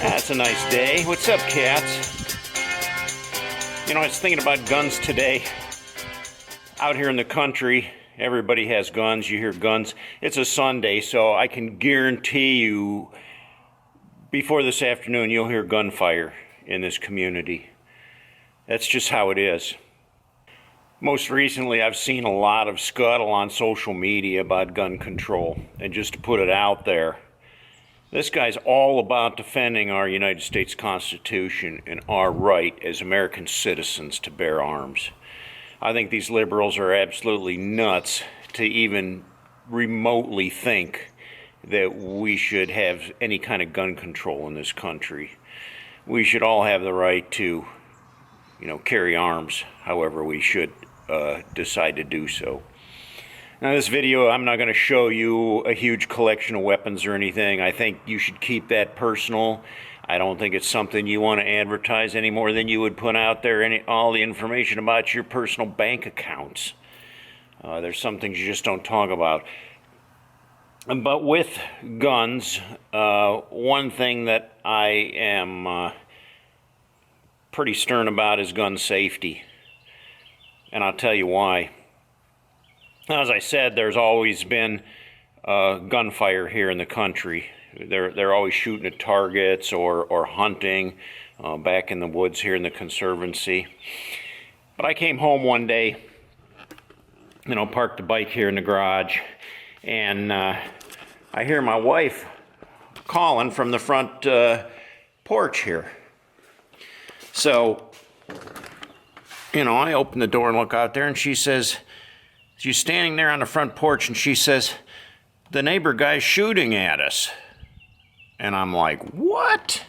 That's a nice day. What's up, cats? You know, I was thinking about guns today. Out here in the country, everybody has guns. You hear guns. It's a Sunday, so I can guarantee you before this afternoon you'll hear gunfire in this community. That's just how it is. Most recently, I've seen a lot of scuttle on social media about gun control. And just to put it out there, this guy's all about defending our United States Constitution and our right as American citizens to bear arms. I think these liberals are absolutely nuts to even remotely think that we should have any kind of gun control in this country. We should all have the right to, carry arms, however we should decide to do so. Now, this video, I'm not going to show you a huge collection of weapons or anything. I think you should keep that personal. I don't think it's something you want to advertise any more than you would put out there all the information about your personal bank accounts. There's some things you just don't talk about. But with guns, one thing that I am pretty stern about is gun safety. And I'll tell you why. As I said, there's always been gunfire here in the country. They're always shooting at targets or hunting back in the woods here in the Conservancy. But I came home one day, parked the bike here in the garage, and I hear my wife calling from the front porch here. So, I open the door and look out there, and she says, she's standing there on the front porch, and she says, "The neighbor guy's shooting at us." And I'm like, "What?"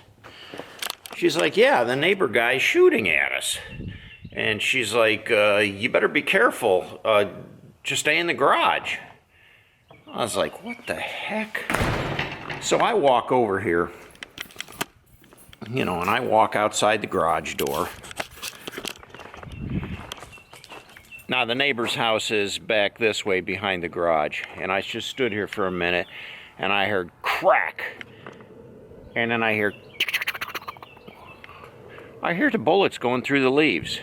She's like, "Yeah, the neighbor guy's shooting at us." And she's like, "You better be careful. Just stay in the garage." I was like, "What the heck?" So I walk over here, and I walk outside the garage door. Now, the neighbor's house is back this way behind the garage, and I just stood here for a minute, and I heard crack, and then I hear the bullets going through the leaves.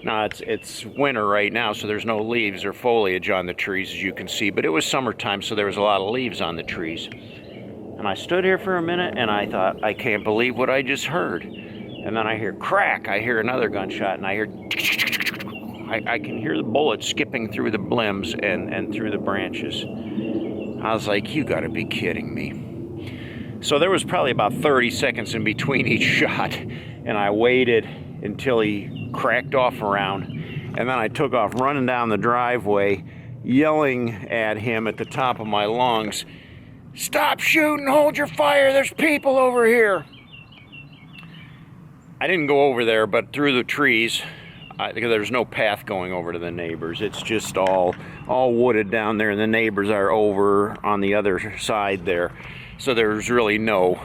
Now, it's winter right now, so there's no leaves or foliage on the trees, as you can see, but it was summertime, so there was a lot of leaves on the trees. And I stood here for a minute, and I thought, I can't believe what I just heard. And then I hear crack, I hear another gunshot, and I hear... I can hear the bullets skipping through the limbs and through the branches. I was like, you gotta be kidding me. So there was probably about 30 seconds in between each shot, and I waited until he cracked off around, and then I took off running down the driveway, yelling at him at the top of my lungs, "Stop shooting, hold your fire, there's people over here." I didn't go over there, but through the trees, because there's no path going over to the neighbors. It's just all wooded down there, and the neighbors are over on the other side there. So there's really no,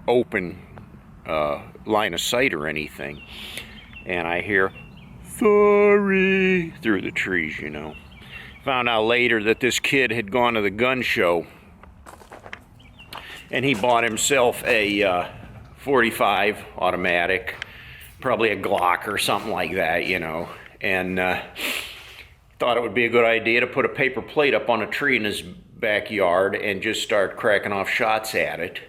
open line of sight or anything. And I hear, "Sorry," through the trees, Found out later that this kid had gone to the gun show, and he bought himself a 45 automatic, probably a Glock or something like that, and thought it would be a good idea to put a paper plate up on a tree in his backyard and just start cracking off shots at it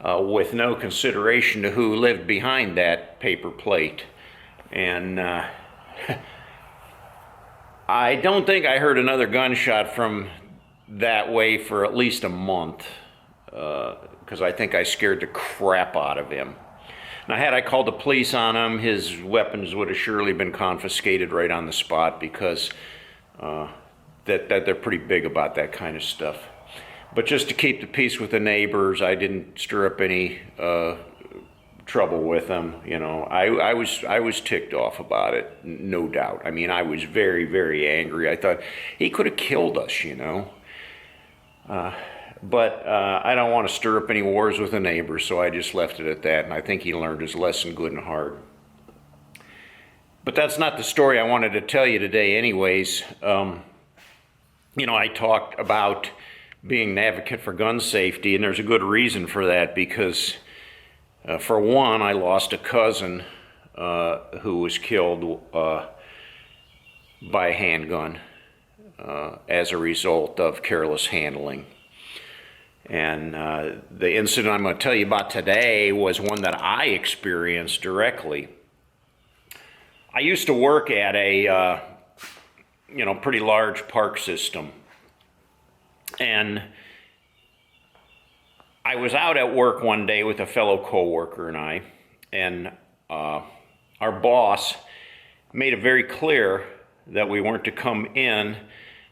with no consideration to who lived behind that paper plate. And I don't think I heard another gunshot from that way for at least a month, because I think I scared the crap out of him. Now, had I called the police on him, his weapons would have surely been confiscated right on the spot, because that they're pretty big about that kind of stuff. But just to keep the peace with the neighbors, I didn't stir up any trouble with them. I was ticked off about it, no doubt. I mean, I was very, very angry. I thought he could have killed us, But I don't want to stir up any wars with the neighbors, so I just left it at that, and I think he learned his lesson good and hard. But that's not the story I wanted to tell you today anyways. I talked about being an advocate for gun safety, and there's a good reason for that, because For one, I lost a cousin who was killed by a handgun as a result of careless handling. And the incident I'm going to tell you about today was one that I experienced directly. I used to work at a pretty large park system, and I was out at work one day with a fellow coworker and our boss made it very clear that we weren't to come in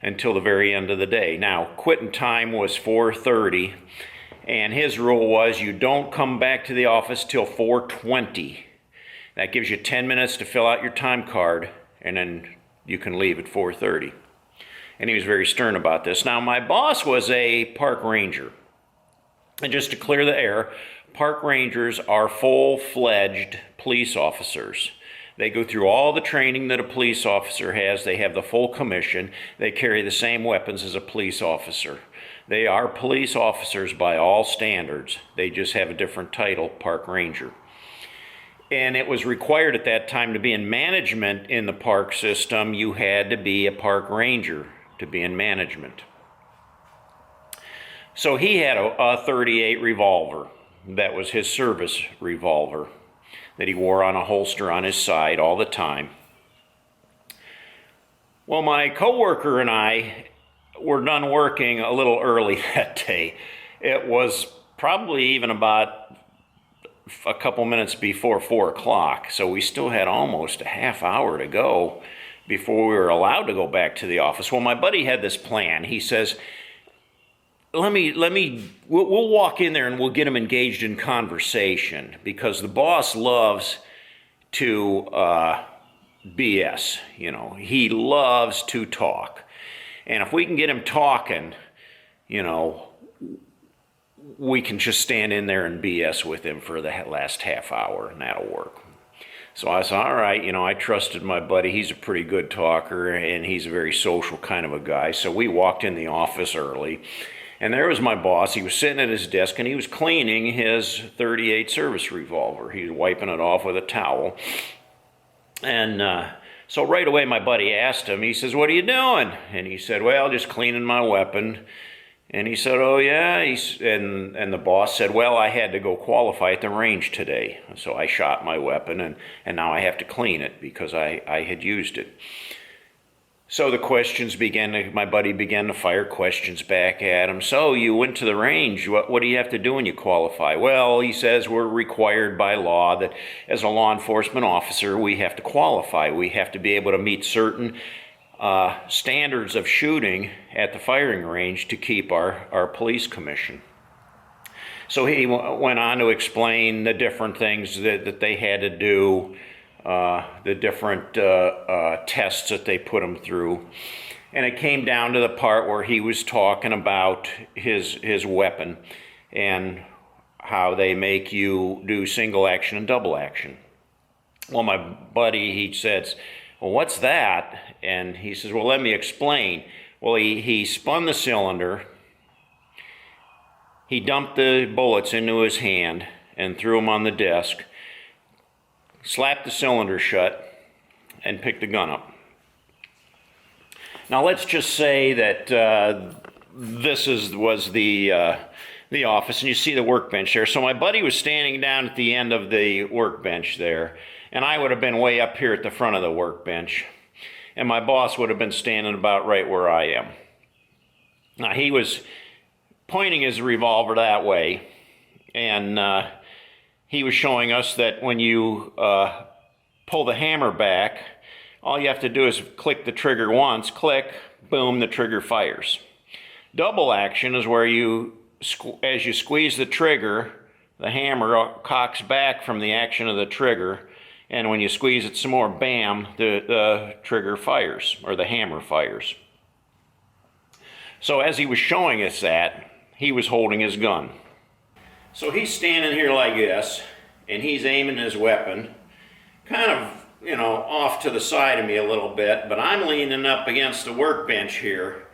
until the very end of the day. Now, quitting time was 4:30, and his rule was you don't come back to the office till 4:20. That gives you 10 minutes to fill out your time card, and then you can leave at 4:30. And he was very stern about this. Now, my boss was a park ranger. And just to clear the air, park rangers are full-fledged police officers. They go through all the training that a police officer has. They have the full commission. They carry the same weapons as a police officer. They are police officers by all standards. They just have a different title, park ranger. And it was required at that time to be in management in the park system. You had to be a park ranger to be in management. So he had a .38 revolver. That was his service revolver that he wore on a holster on his side all the time. Well, my coworker and I were done working a little early that day. It was probably even about a couple minutes before 4 o'clock, so we still had almost a half hour to go before we were allowed to go back to the office. Well, my buddy had this plan. He says, we'll walk in there and we'll get him engaged in conversation, because the boss loves to BS. He loves to talk. And if we can get him talking, we can just stand in there and BS with him for the last half hour, and that'll work. So I said, all right, I trusted my buddy. He's a pretty good talker, and he's a very social kind of a guy. So we walked in the office early, and there was my boss. He was sitting at his desk, and he was cleaning his .38 service revolver. He was wiping it off with a towel. And so right away my buddy asked him, he says, "What are you doing?" And he said, "Well, just cleaning my weapon." And he said, "Oh, yeah?" And the boss said, "Well, I had to go qualify at the range today. So I shot my weapon, and now I have to clean it because I had used it." So the questions my buddy began to fire questions back at him. "So you went to the range. What do you have to do when you qualify?" "Well," he says, "we're required by law that as a law enforcement officer, we have to qualify. We have to be able to meet certain standards of shooting at the firing range to keep our police commission." So he went on to explain the different things that they had to do, the different tests that they put them through. And it came down to the part where he was talking about his weapon and how they make you do single action and double action. Well, my buddy, he says, "Well, what's that?" And he says, "Well, let me explain." Well, he spun the cylinder, he dumped the bullets into his hand and threw them on the desk, slapped the cylinder shut, and picked the gun up. Now let's just say that this was the office, and you see the workbench there. So my buddy was standing down at the end of the workbench there, and I would have been way up here at the front of the workbench, and my boss would have been standing about right where I am. Now he was pointing his revolver that way, and he was showing us that when you pull the hammer back, all you have to do is click the trigger once, click, boom, the trigger fires. Double action is where as you squeeze the trigger, the hammer cocks back from the action of the trigger, and when you squeeze it some more, bam, the trigger fires, or the hammer fires. So as he was showing us that, he was holding his gun. So he's standing here like this, and he's aiming his weapon, kind of, off to the side of me a little bit, but I'm leaning up against the workbench here,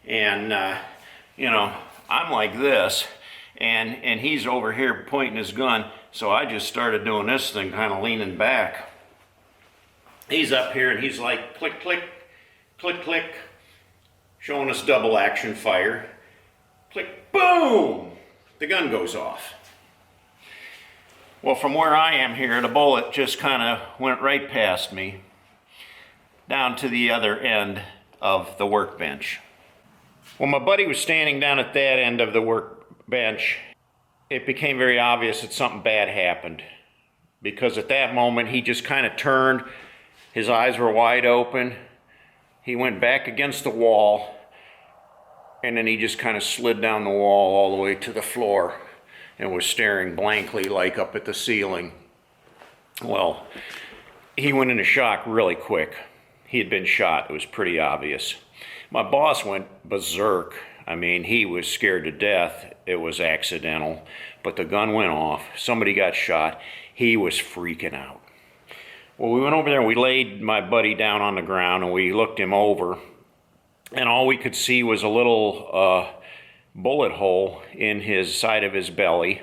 and, I'm like this, and he's over here pointing his gun. So I just started doing this thing, kind of leaning back. He's up here and he's like click, click, click, click, showing us double action fire. Click, boom, the gun goes off. Well, from where I am here, the bullet just kind of went right past me, down to the other end of the workbench. When my buddy was standing down at that end of the workbench, it became very obvious that something bad happened. Because at that moment, he just kind of turned, his eyes were wide open, he went back against the wall, and then he just kind of slid down the wall all the way to the floor and was staring blankly like up at the ceiling. Well, he went into shock really quick. He had been shot, it was pretty obvious. My boss went berserk. I mean, he was scared to death. It was accidental, but the gun went off. Somebody got shot. He was freaking out. Well, we went over there and we laid my buddy down on the ground and we looked him over, and all we could see was a little bullet hole in his side of his belly.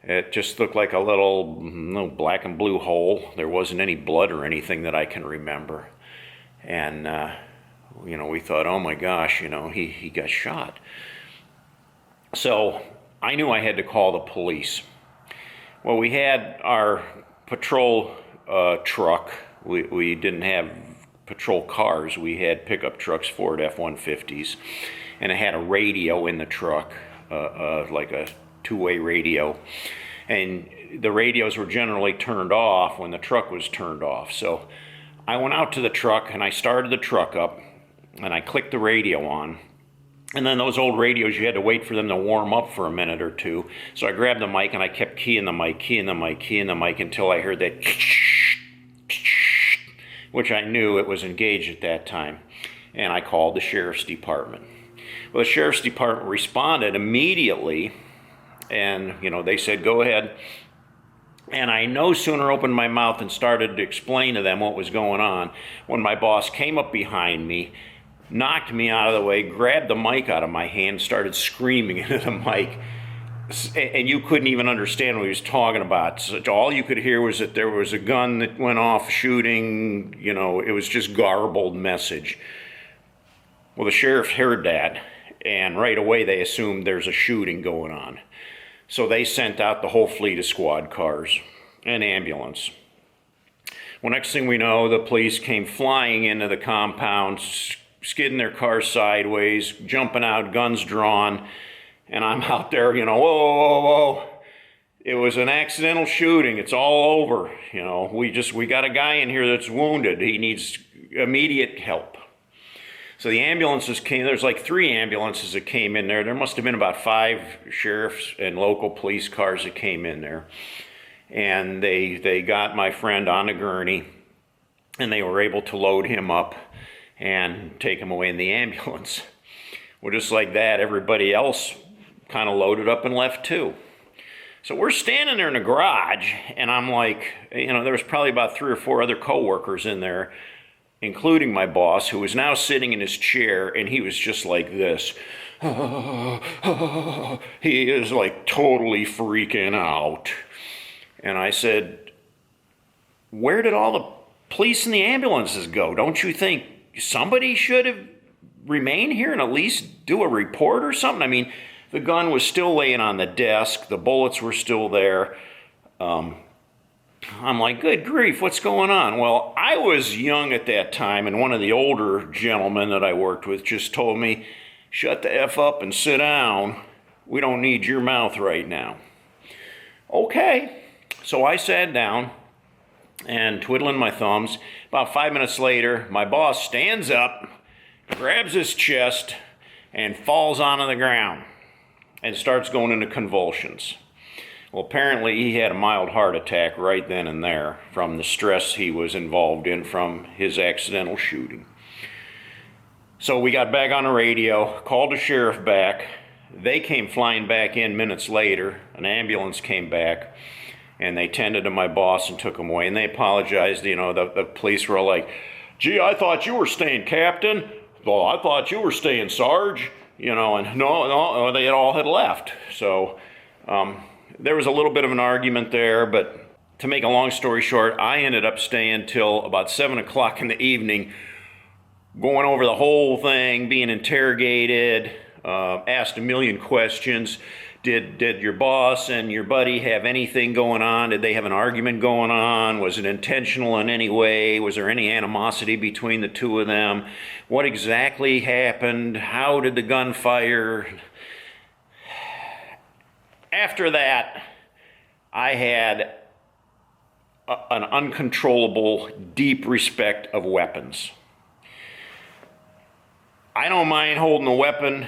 It just looked like a little black and blue hole. There wasn't any blood or anything that I can remember. And we thought, oh my gosh, he got shot. So I knew I had to call the police. Well, we had our patrol truck. We didn't have patrol cars. We had pickup trucks, Ford F-150s, and it had a radio in the truck, like a two-way radio. And the radios were generally turned off when the truck was turned off. So I went out to the truck and I started the truck up and I clicked the radio on. And then those old radios, you had to wait for them to warm up for a minute or two. So I grabbed the mic and I kept keying the mic until I heard that, which I knew it was engaged at that time. And I called the sheriff's department. Well, the sheriff's department responded immediately, and they said, go ahead. And I no sooner opened my mouth and started to explain to them what was going on when my boss came up behind me, knocked me out of the way, grabbed the mic out of my hand, started screaming into the mic, and you couldn't even understand what he was talking about. So all you could hear was that there was a gun that went off shooting, it was just garbled message. Well, the sheriff heard that, and right away they assumed there's a shooting going on. So they sent out the whole fleet of squad cars and ambulance. Well, next thing we know, the police came flying into the compound, skidding their cars sideways, jumping out, guns drawn, and I'm out there, whoa, whoa, whoa. It was an accidental shooting. It's all over. We got a guy in here that's wounded. He needs immediate help. So the ambulances came. There's like 3 ambulances that came in there. There must have been about 5 sheriffs and local police cars that came in there. And they got my friend on a gurney, and they were able to load him up and take him away in the ambulance. Well, just like that, everybody else kind of loaded up and left too. So we're standing there in the garage, and I'm like, there was probably about 3 or 4 other coworkers in there, including my boss, who was now sitting in his chair, and he was just like this. He is like totally freaking out. And I said, where did all the police and the ambulances go? Don't you think somebody should have remained here and at least do a report or something? I mean, the gun was still laying on the desk. The bullets were still there. I'm like, good grief, what's going on? Well, I was young at that time, and one of the older gentlemen that I worked with just told me, shut the F up and sit down. We don't need your mouth right now. Okay, so I sat down and twiddling my thumbs. About 5 minutes later, my boss stands up, grabs his chest, and falls onto the ground and starts going into convulsions. Well, apparently he had a mild heart attack right then and there from the stress he was involved in from his accidental shooting. So we got back on the radio, called the sheriff back. They came flying back in minutes later. An ambulance came back, and they tended to my boss and took him away. And they apologized. The police were all like, gee, I thought you were staying captain. Well, I thought you were staying sarge. you know, and no, they all had left. So there was a little bit of an argument there, but to make a long story short, I ended up staying till about 7 o'clock in the evening, going over the whole thing, being interrogated, asked a million questions. Did your boss and your buddy have anything going on? Did they have an argument going on? Was it intentional in any way? Was there any animosity between the two of them? What exactly happened? How did the gun fire? After that, I had an uncontrollable, deep respect of weapons. I don't mind holding a weapon,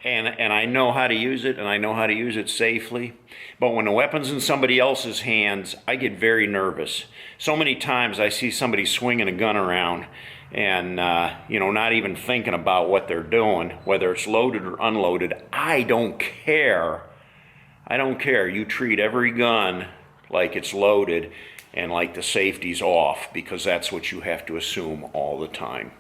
and I know how to use it, and I know how to use it safely. But when the weapon's in somebody else's hands, I get very nervous. So many times I see somebody swinging a gun around and, not even thinking about what they're doing, whether it's loaded or unloaded. I don't care. I don't care. You treat every gun like it's loaded and like the safety's off, because that's what you have to assume all the time.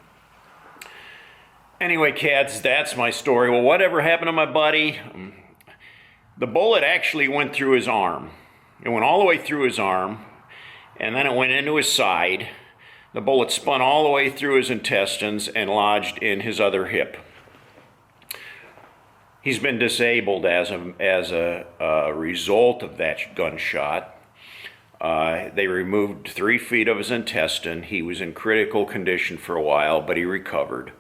Anyway, cats, that's my story. Well, whatever happened to my buddy? The bullet actually went through his arm. It went all the way through his arm, and then it went into his side. The bullet spun all the way through his intestines and lodged in his other hip. He's been disabled as a result of that gunshot. They removed 3 feet of his intestine. He was in critical condition for a while, but he recovered.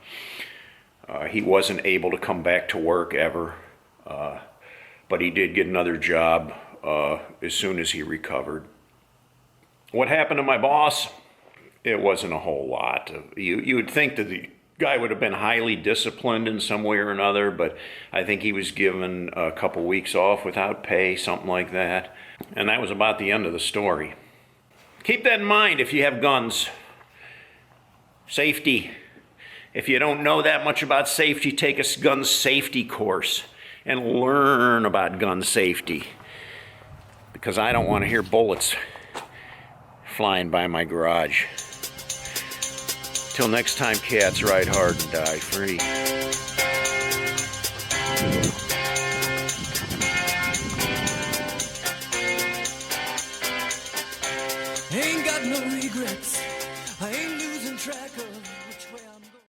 He wasn't able to come back to work ever, but he did get another job as soon as he recovered. What happened to my boss? It wasn't a whole lot. You would think that the guy would have been highly disciplined in some way or another, but I think he was given a couple weeks off without pay, something like that. And that was about the end of the story. Keep that in mind if you have guns. Safety. If you don't know that much about safety, take a gun safety course and learn about gun safety. Because I don't want to hear bullets flying by my garage. Till next time, cats, ride hard and die free. Ain't got no regrets.